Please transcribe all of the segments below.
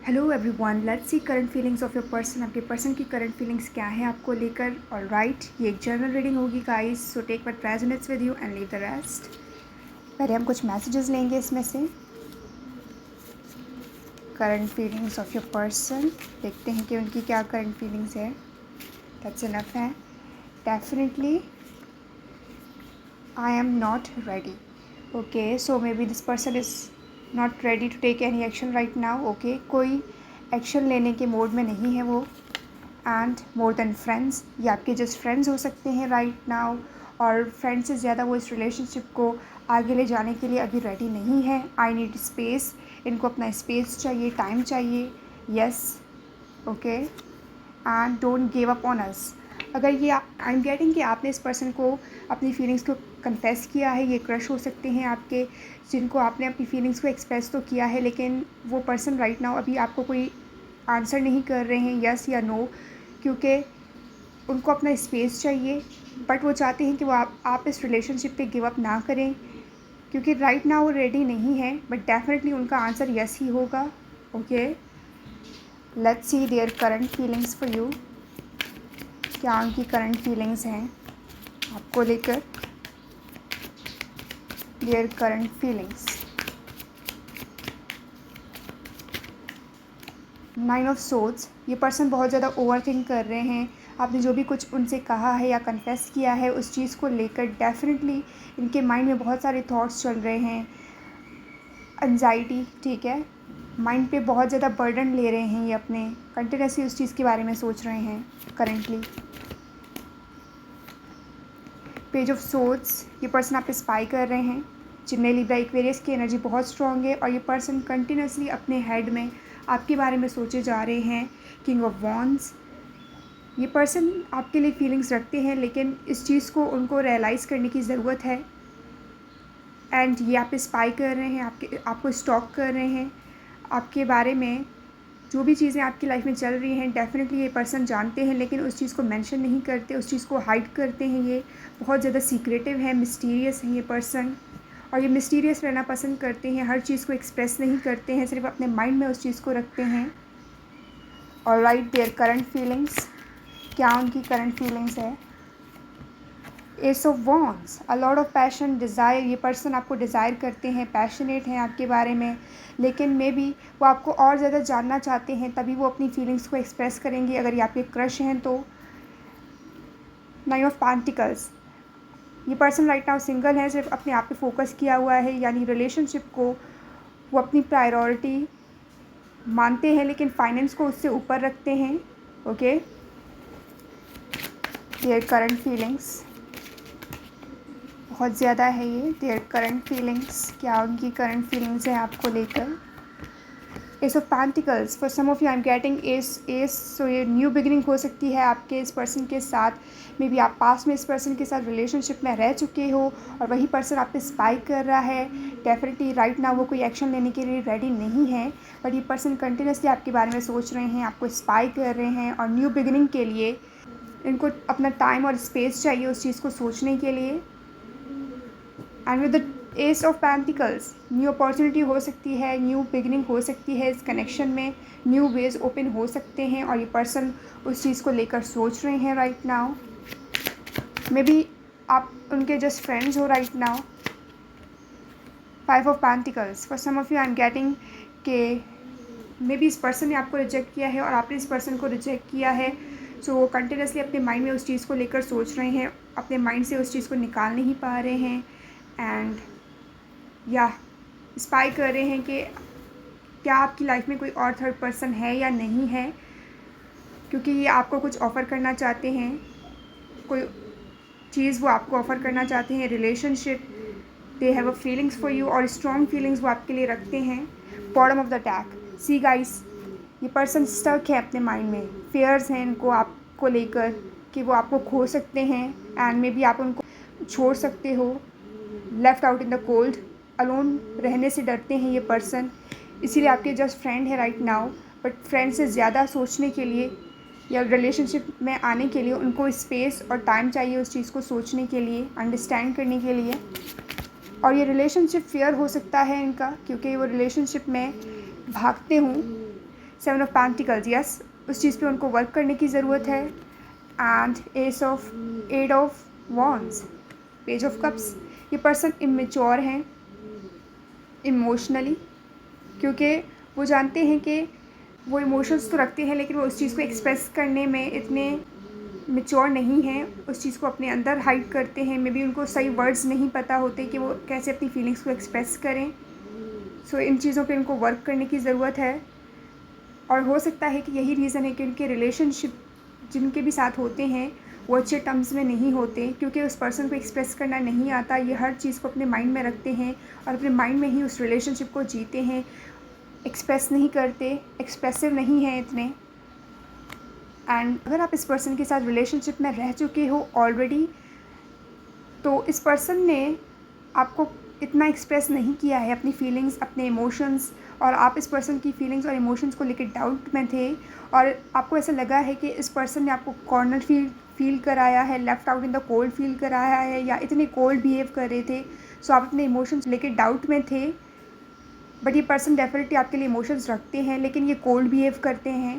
Hello everyone, let's see current feelings of your person. आपके person की current feelings क्या है आपको लेकर। ऑलराइट, ये एक जनरल रीडिंग होगी guys, so take what resonates with you and leave the rest. पहले हम कुछ मैसेजेस लेंगे इसमें से। Current feelings of your person, देखते हैं कि उनकी क्या करंट फीलिंग्स है। दैट्स इनफ है। Definitely I am not ready. Okay, so maybe this person is not ready to take any action right now. Okay, कोई एक्शन लेने के मोड में नहीं है वो। एंड मोर देन फ्रेंड्स, ये आपके जस्ट फ्रेंड्स हो सकते हैं राइट नाउ, और फ्रेंड्स से ज़्यादा वो इस रिलेशनशिप को आगे ले जाने के लिए अभी रेडी नहीं है। आई नीड स्पेस, इनको अपना स्पेस चाहिए, टाइम चाहिए। Yes, okay, and don't give up on us. अगर ये आई एम गेटिंग कि आपने इस पर्सन को अपनी फीलिंग्स को कन्फेस किया है, ये क्रश हो सकते हैं आपके, जिनको आपने अपनी फीलिंग्स को एक्सप्रेस तो किया है, लेकिन वो पर्सन राइट नाउ अभी आपको कोई आंसर नहीं कर रहे हैं यस या नो, क्योंकि उनको अपना स्पेस चाहिए। बट वो चाहते हैं कि वो आप इस रिलेशनशिप पे गिव अप ना करें, क्योंकि राइट नाउ वो रेडी नहीं है। बट डेफिनेटली उनका आंसर यस ही होगा। Okay, let's see their current feelings for you. क्या उनकी करंट फीलिंग्स हैं आपको लेकर। Their current feelings. 9 of swords, ये पर्सन बहुत ज़्यादा ओवरथिंक कर रहे हैं। आपने जो भी कुछ उनसे कहा है या कन्फेस किया है उस चीज़ को लेकर डेफिनेटली इनके माइंड में बहुत सारे थॉट्स चल रहे हैं। एंजाइटी, ठीक है, माइंड पे बहुत ज़्यादा बर्डन ले रहे हैं ये अपने, कंटिन्यूसली उस चीज़ के बारे में सोच रहे हैं करेंटली। पेज ऑफ सोर्ड्स, ये पर्सन आप पे स्पाई कर रहे हैं। जिम्मे लिब्रा एक्वेरियस की एनर्जी बहुत स्ट्रॉन्ग है और ये पर्सन कंटिन्यूसली अपने हेड में आपके बारे में सोचे जा रहे हैं। किंग ऑफ वॉन्ड्स, ये पर्सन आपके लिए फीलिंग्स रखते हैं, लेकिन इस चीज़ को उनको रियलाइज़ करने की ज़रूरत है। एंड ये आप पे स्पाई कर रहे हैं, आपको स्टॉक कर रहे हैं। आपके बारे में जो भी चीज़ें आपकी लाइफ में चल रही हैं डेफिनेटली ये पर्सन जानते हैं, लेकिन उस चीज़ को मेंशन नहीं करते, उस चीज़ को हाइड करते हैं। ये बहुत ज़्यादा सीक्रेटिव है, मिस्टीरियस है ये पर्सन, और ये मिस्टीरियस रहना पसंद करते हैं। हर चीज़ को एक्सप्रेस नहीं करते हैं, सिर्फ अपने माइंड में उस चीज़ को रखते हैं। ऑलराइट, देयर करंट फीलिंग्स, क्या उनकी करंट फीलिंग्स है। S of wands, a lot of passion, desire, ये पर्सन आपको डिज़ायर करते हैं, पैशनेट हैं आपके बारे में, लेकिन मे बी वो आपको और ज़्यादा जानना चाहते हैं, तभी वो अपनी फीलिंग्स को एक्सप्रेस करेंगे। अगर ये आपके क्रश हैं तो। 9 ऑफ पेंटिकल्स, ये पर्सन राइट नाउ सिंगल है, सिर्फ अपने आप पे फोकस किया हुआ है, यानी रिलेशनशिप को वो अपनी प्रायोरिटी मानते हैं, लेकिन फाइनेंस को उससे ऊपर रखते हैं। ओके, देयर करंट फीलिंग्स बहुत ज़्यादा है ये। देयर करंट फीलिंग्स, क्या उनकी करंट फीलिंग्स हैं आपको लेकर। Ace of pentacles, for some of you I am getting ace, so ये न्यू बिगिनिंग हो सकती है आपके इस पर्सन के साथ। मे बी आप पास में इस पर्सन के साथ रिलेशनशिप में रह चुके हो और वही पर्सन आप पे स्पाई कर रहा है। डेफिनेटली राइट नाउ वो कोई एक्शन लेने के लिए रेडी नहीं है, बट ये पर्सन कंटिन्यूसली आपके बारे में सोच रहे हैं, आपको स्पाई कर रहे हैं, और न्यू बिगिनिंग के लिए इनको अपना टाइम और स्पेस चाहिए उस चीज़ को सोचने के लिए। And with the S of pentacles, new opportunity हो सकती है, न्यू बिगिनिंग हो सकती है इस कनेक्शन में, न्यू वेज ओपन हो सकते हैं, और ये पर्सन उस चीज़ को लेकर सोच रहे हैं राइट नाउ। मे बी आप उनके जस्ट फ्रेंड्स हो right now. 5 of pentacles, for some of you I am getting के मे बी इस पर्सन ने आपको रिजेक्ट किया है और आपने इस पर्सन को रिजेक्ट किया है, सो वो कंटिन्यूसली अपने माइंड में उस चीज़ को लेकर सोच रहे हैं, अपने माइंड से उस चीज़ को निकाल नहीं पा रहे हैं। एंड या स्पाई कर रहे हैं कि क्या आपकी लाइफ में कोई और थर्ड पर्सन है या नहीं है, क्योंकि ये आपको कुछ ऑफ़र करना चाहते हैं, कोई चीज़ वो आपको ऑफ़र करना चाहते हैं, relationship. They have a feelings for you, और स्ट्रॉन्ग फीलिंग्स वो आपके लिए रखते हैं। Bottom of the deck, see guys, ये पर्सन स्टक है अपने माइंड में, फेयर्स हैं इनको आपको लेकर कि वो आपको खो सकते हैं, एंड मे बी आप उनको छोड़ सकते हो। Left out in the cold, alone रहने से डरते हैं ये पर्सन, इसीलिए आपके जस्ट फ्रेंड है राइट नाउ, बट फ्रेंड से ज़्यादा सोचने के लिए या रिलेशनशिप में आने के लिए उनको स्पेस और टाइम चाहिए उस चीज़ को सोचने के लिए, अंडरस्टैंड करने के लिए। और ये रिलेशनशिप फेयर हो सकता है इनका, क्योंकि वो रिलेशनशिप में भागते हों, सेवन ऑफ पेंटिकल्स, यस, उस चीज़ पे उनको वर्क करने की ज़रूरत है। And eight of wands, page of cups, ये पर्सन इमेच्योर हैं इमोशनली, क्योंकि वो जानते हैं कि वो इमोशंस तो रखते हैं लेकिन वो उस चीज़ को एक्सप्रेस करने में इतने मैच्योर नहीं हैं, उस चीज़ को अपने अंदर हाइड करते हैं। मे बी उनको सही वर्ड्स नहीं पता होते कि वो कैसे अपनी फीलिंग्स को एक्सप्रेस करें। सो इन चीज़ों पे उनको वर्क करने की ज़रूरत है। और हो सकता है कि यही रीज़न है कि उनके रिलेशनशिप जिनके भी साथ होते हैं वो अच्छे टर्म्स में नहीं होते, क्योंकि उस पर्सन को एक्सप्रेस करना नहीं आता। ये हर चीज़ को अपने माइंड में रखते हैं और अपने माइंड में ही उस रिलेशनशिप को जीते हैं, एक्सप्रेस नहीं करते, एक्सप्रेसिव नहीं हैं इतने। एंड अगर आप इस पर्सन के साथ रिलेशनशिप में रह चुके हो ऑलरेडी, तो इस पर्सन ने आपको इतना एक्सप्रेस नहीं किया है अपनी फीलिंग्स, अपने इमोशंस, और आप इस पर्सन की फीलिंग्स और इमोशंस को लेकर डाउट में थे और आपको ऐसा लगा है कि इस पर्सन ने आपको कॉर्नर फील कराया है, left out in the cold feel कराया है, या इतने कोल्ड बिहेव कर रहे थे। सो आप अपने इमोशंस लेकर डाउट में थे। बट ये पर्सन डेफिनेटली आपके लिए इमोशंस रखते हैं लेकिन ये कोल्ड बिहेव करते हैं,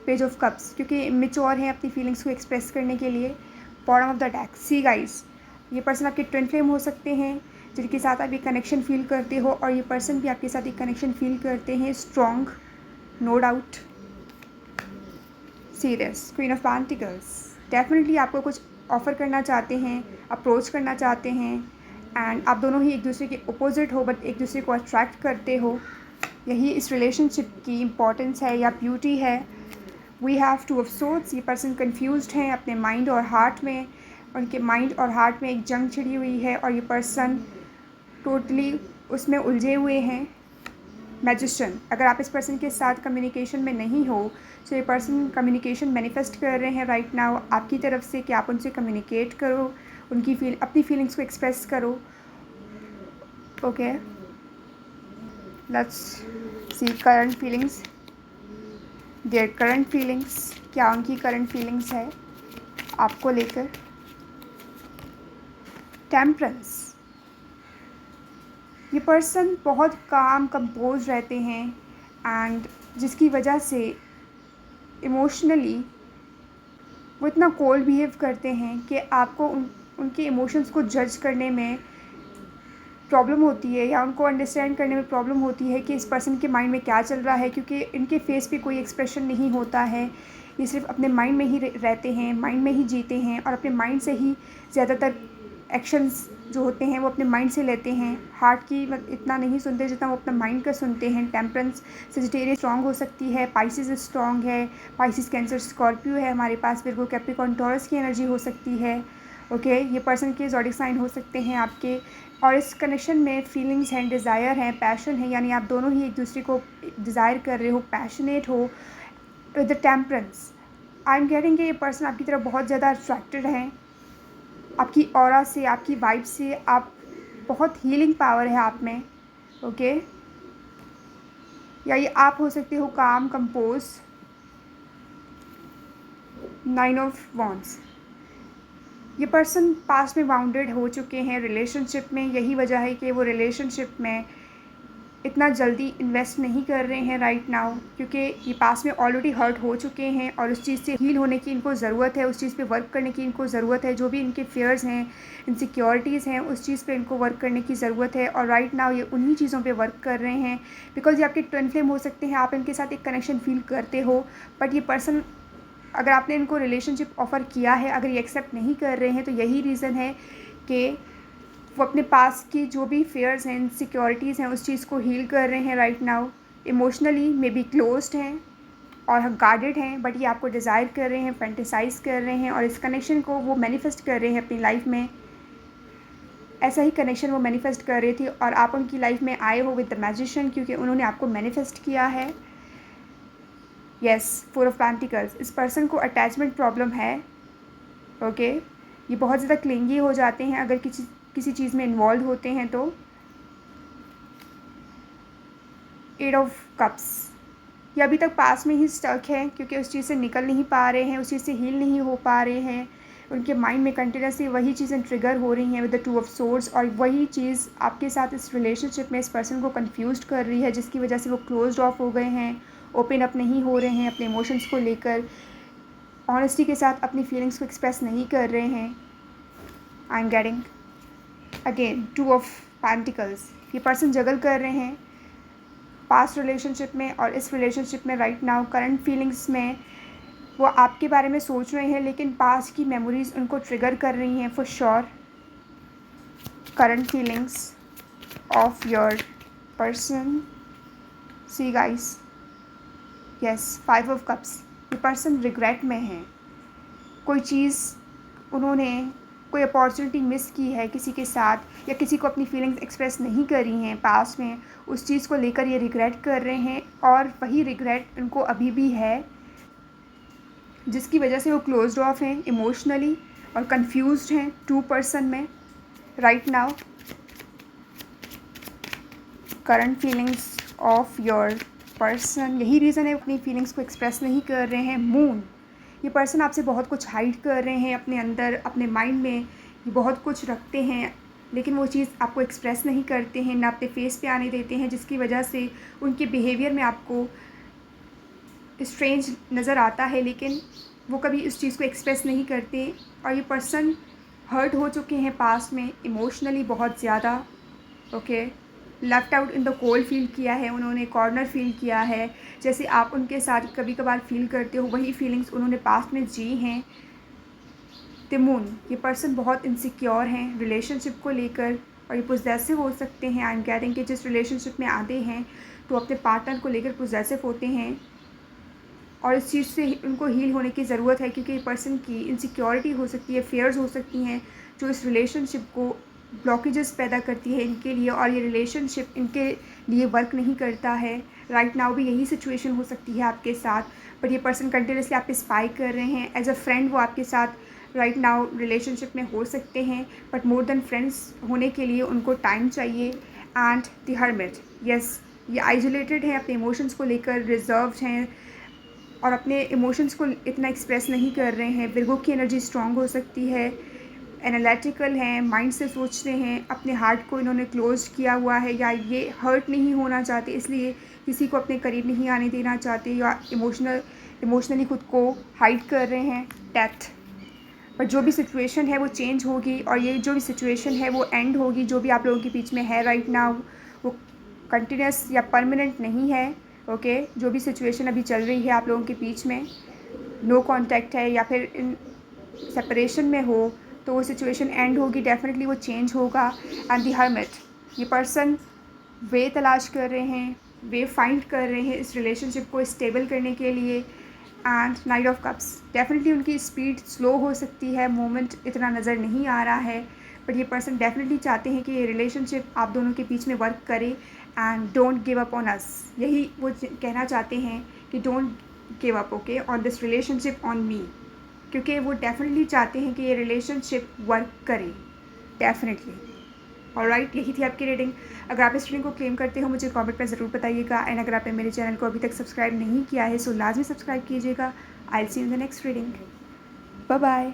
पेज ऑफ कप्स, क्योंकि इमेच्योर हैं अपनी फीलिंग्स को एक्सप्रेस करने के लिए। Bottom of the deck, C guys, ये पर्सन आपके ट्विन फ्लेम हो सकते हैं जिनके साथ आप एक कनेक्शन फील करते हो, और ये पर्सन भी आपके साथ एक कनेक्शन फील करते हैं, strong, no doubt, serious, queen of pentacles, definitely आपको कुछ ऑफ़र करना चाहते हैं, अप्रोच करना चाहते हैं, एंड आप दोनों ही एक दूसरे के अपोजिट हो बट एक दूसरे को अट्रैक्ट करते हो। यही इस रिलेशनशिप की इम्पॉर्टेंस है या ब्यूटी है। We have two of swords, ये पर्सन कन्फ्यूज्ड हैं अपने माइंड और हार्ट में, उनके माइंड और हार्ट में एक जंग छिड़ी हुई है और ये पर्सन टोटली उसमें उलझे हुए हैं। मैजिशियन, अगर आप इस पर्सन के साथ कम्युनिकेशन में नहीं हो, तो ये पर्सन कम्युनिकेशन मैनिफेस्ट कर रहे हैं राइट नाउ आपकी तरफ से कि आप उनसे कम्युनिकेट करो, उनकी अपनी फीलिंग्स को एक्सप्रेस करो। Okay, let's see current feelings, their current feelings, क्या उनकी करंट फीलिंग्स है आपको लेकर। टेम्परेंस, ये पर्सन बहुत काम कंपोज रहते हैं एंड जिसकी वजह से इमोशनली वो इतना कोल्ड बिहेव करते हैं कि आपको उनके इमोशंस को जज करने में प्रॉब्लम होती है या उनको अंडरस्टैंड करने में प्रॉब्लम होती है कि इस पर्सन के माइंड में क्या चल रहा है, क्योंकि इनके फेस पे कोई एक्सप्रेशन नहीं होता है। ये सिर्फ अपने माइंड में ही रहते हैं, माइंड में ही जीते हैं और अपने माइंड से ही ज़्यादातर एक्शंस जो होते हैं वो अपने माइंड से लेते हैं। हार्ट की इतना नहीं सुनते जितना वो अपना माइंड का सुनते हैं। टेम्परेंस, सजिटेरियस स्ट्रॉन्ग हो सकती है, पाइसिस स्ट्रॉन्ग है, पाइसिस, कैंसर, स्कॉर्पियो है हमारे पास, विर्गो, कैप्रिकॉर्न, टॉरस की एनर्जी हो सकती है। ओके, ये पर्सन के ज़ोडिक साइन हो सकते हैं आपके, और इस कनेक्शन में फीलिंग्स हैं, डिज़ायर हैं, पैशन है, यानी आप दोनों ही एक दूसरे को डिज़ायर कर रहे हो, पैशनेट हो। With the temperance I am getting कि ये पर्सन आपकी तरफ बहुत ज़्यादा अट्रैक्टेड हैं, आपकी ऑरा से, आपकी वाइब से, आप बहुत हीलिंग पावर है आप में। ओके, या ये आप हो सकते हो काम, कंपोज, नाइन ऑफ वॉन्ड्स, ये पर्सन पास्ट में बाउंडेड हो चुके हैं रिलेशनशिप में। यही वजह है कि वो रिलेशनशिप में इतना जल्दी इन्वेस्ट नहीं कर रहे हैं राइट नाउ, क्योंकि ये पास्ट में ऑलरेडी हर्ट हो चुके हैं और उस चीज़ से हील होने की इनको ज़रूरत है, उस चीज़ पे वर्क करने की इनको ज़रूरत है। जो भी इनके फेयर्स हैं, इनसिक्योरिटीज़ हैं, उस चीज़ पे इनको वर्क करने की ज़रूरत है और राइट नाउ ये उन्हीं चीज़ों पे वर्क कर रहे हैं। बिकॉज ये आपके ट्विन फ्लेम हो सकते हैं, आप इनके साथ एक कनेक्शन फील करते हो, बट ये पर्सन, अगर आपने इनको रिलेशनशिप ऑफ़र किया है, अगर ये एक्सेप्ट नहीं कर रहे हैं, तो यही रीज़न है कि वो अपने पास की जो भी फेयर्स हैं, इनसिक्योरिटीज़ हैं, उस चीज़ को हील कर रहे हैं right now. Emotionally may be closed हैं और गार्डेड हैं, बट ये आपको डिज़ायर कर रहे हैं, फैंटेसाइज कर रहे हैं और इस कनेक्शन को वो मैनिफेस्ट कर रहे हैं अपनी लाइफ में। ऐसा ही कनेक्शन वो मैनिफेस्ट कर रही थी और आप उनकी लाइफ में आए हो विद द मैजिशियन, क्योंकि उन्होंने आपको मैनिफेस्ट किया है। यस, फोर ऑफ पेंटिकल्स, इस पर्सन को अटैचमेंट प्रॉब्लम है। ओके, ये बहुत ज़्यादा क्लिंगी हो जाते हैं अगर किसी चीज़ में इन्वॉल्व होते हैं तो। एट ऑफ कप्स, ये अभी तक पास में ही स्टक है क्योंकि उस चीज़ से निकल नहीं पा रहे हैं, उस चीज़ से हील नहीं हो पा रहे हैं। उनके माइंड में कंटिन्यूसली वही चीज़ें ट्रिगर हो रही हैं with the two of swords, और वही चीज़ आपके साथ इस रिलेशनशिप में इस पर्सन को कंफ्यूज कर रही है, जिसकी वजह से वो क्लोज्ड ऑफ हो गए हैं, ओपन अप नहीं हो रहे हैं अपने इमोशंस को लेकर, ऑनेस्टी के साथ अपनी फीलिंग्स को एक्सप्रेस नहीं कर रहे हैं। आई am getting again 2 of pentacles. ये पर्सन जगल कर रहे हैं पास्ट रिलेशनशिप में और इस रिलेशनशिप में राइट नाउ। करंट फीलिंग्स में वो आपके बारे में सोच रहे हैं, लेकिन पास्ट की मेमोरीज उनको ट्रिगर कर रही हैं for sure. Current feelings of your person, see guys, yes 5 of cups. ये पर्सन रिग्रेट में है, कोई चीज़ उन्होंने कोई अपॉर्चुनिटी मिस की है किसी के साथ, या किसी को अपनी फीलिंग्स एक्सप्रेस नहीं करी हैं पास्ट में, उस चीज़ को लेकर ये रिग्रेट कर रहे हैं और वही रिग्रेट उनको अभी भी है, जिसकी वजह से वो क्लोज्ड ऑफ हैं इमोशनली और कंफ्यूज्ड हैं 2 पर्सन में right now. Current feelings of your person, यही रीज़न है अपनी फीलिंग्स को एक्सप्रेस नहीं कर रहे हैं। मून, ये पर्सन आपसे बहुत कुछ हाइड कर रहे हैं अपने अंदर, अपने माइंड में ये बहुत कुछ रखते हैं, लेकिन वो चीज़ आपको एक्सप्रेस नहीं करते हैं, ना अपने फेस पे आने देते हैं, जिसकी वजह से उनके बिहेवियर में आपको स्ट्रेंज नज़र आता है, लेकिन वो कभी इस चीज़ को एक्सप्रेस नहीं करते। और ये पर्सन हर्ट हो चुके हैं पास्ट में इमोशनली बहुत ज़्यादा। Okay, left out in the cold feel किया है उन्होंने, कॉर्नर फील किया है, जैसे आप उनके साथ कभी कभार फील करते हो, वही फीलिंग्स उन्होंने पास्ट में जी हैं। द मून, ये पर्सन बहुत इनसिक्योर हैं रिलेशनशिप को लेकर और ये पोजेसिव हो सकते हैं। आई एम गेटिंग कि जिस रिलेशनशिप में आते हैं तो अपने पार्टनर को लेकर पोजेसिव होते हैं और इस चीज़ से उनको हील होने की ज़रूरत है, क्योंकि पर्सन की इनसिक्योरिटी हो सकती है, फेयर्स हो सकती हैं जो इस रिलेशनशिप को ब्लॉकेजेस पैदा करती है इनके लिए, और ये रिलेशनशिप इनके लिए वर्क नहीं करता है। राइट नाउ भी यही सिचुएशन हो सकती है आपके साथ, बट ये पर्सन कंटिन्यूसली आप पे स्पाई कर रहे हैं। एज अ फ्रेंड वो आपके साथ राइट नाउ रिलेशनशिप में हो सकते हैं, बट मोर देन फ्रेंड्स होने के लिए उनको टाइम चाहिए। एंड द हर्मिट, यस, ये आइसोलेटेड है, अपने इमोशंस को लेकर रिजर्व्ड हैं और अपने इमोशंस को इतना एक्सप्रेस नहीं कर रहे हैं। विर्गो की एनर्जी स्ट्रॉन्ग हो सकती है, एनालिटिकल हैं, माइंड से सोचते हैं, अपने हार्ट को इन्होंने क्लोज किया हुआ है, या ये हर्ट नहीं होना चाहते इसलिए किसी को अपने करीब नहीं आने देना चाहते, या इमोशनली खुद को हाइड कर रहे हैं। डेथ, पर जो भी सिचुएशन है वो चेंज होगी और ये जो भी सिचुएशन है वो एंड होगी। जो भी आप लोगों के बीच में है राइट नाउ वो कंटिन्यूस या परमानेंट नहीं है। ओके, जो भी सिचुएशन अभी चल रही है आप लोगों के बीच में, नो कांटेक्ट है या फिर इन सेपरेशन में हो, तो वो सिचुएशन एंड होगी, डेफिनेटली वो चेंज होगा। एंड द हर्मिट, ये पर्सन वे तलाश कर रहे हैं, वे फाइंड कर रहे हैं इस रिलेशनशिप को स्टेबल करने के लिए। And night of cups, definitely उनकी स्पीड स्लो हो सकती है, मोमेंट इतना नज़र नहीं आ रहा है, बट ये पर्सन डेफिनेटली चाहते हैं कि ये रिलेशनशिप आप दोनों के बीच में वर्क करे। And don't give up on us, यही वो कहना चाहते हैं कि don't give up okay on this relationship on me, क्योंकि वो डेफिनेटली चाहते हैं कि ये रिलेशनशिप वर्क करे डेफिनेटली। ऑलराइट, यही थी आपकी रीडिंग। अगर आप इस रीडिंग को क्लेम करते हो मुझे कमेंट में ज़रूर बताइएगा। एंड अगर आपने मेरे चैनल को अभी तक सब्सक्राइब नहीं किया है सो लाजमी सब्सक्राइब कीजिएगा। I will see you in the next reading. Bye bye.